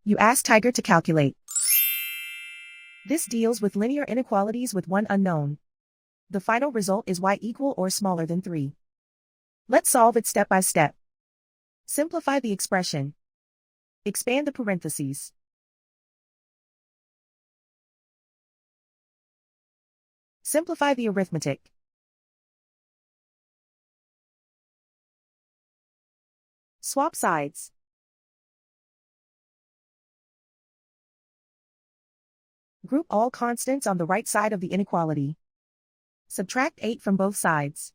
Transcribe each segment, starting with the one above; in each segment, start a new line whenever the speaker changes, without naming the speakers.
You ask Tiger to calculate. This deals with linear inequalities with one unknown. The final result is y equal or smaller than 3. Let's solve it step by step. Simplify the expression. Expand the parentheses. Simplify the arithmetic. Swap sides. Group all constants on the right side of the inequality. Subtract 8 from both sides.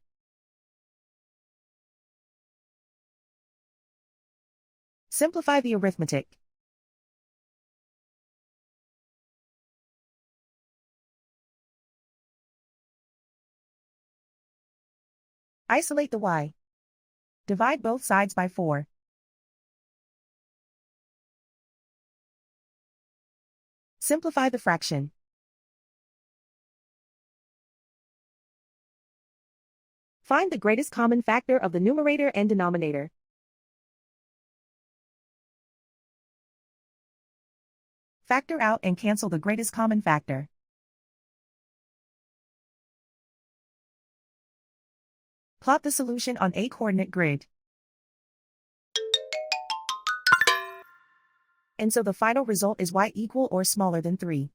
Simplify the arithmetic. Isolate the y. Divide both sides by 4. Simplify the fraction. Find the greatest common factor of the numerator and denominator. Factor out and cancel the greatest common factor. Plot the solution on a coordinate grid. And so the final result is y equal or smaller than 3.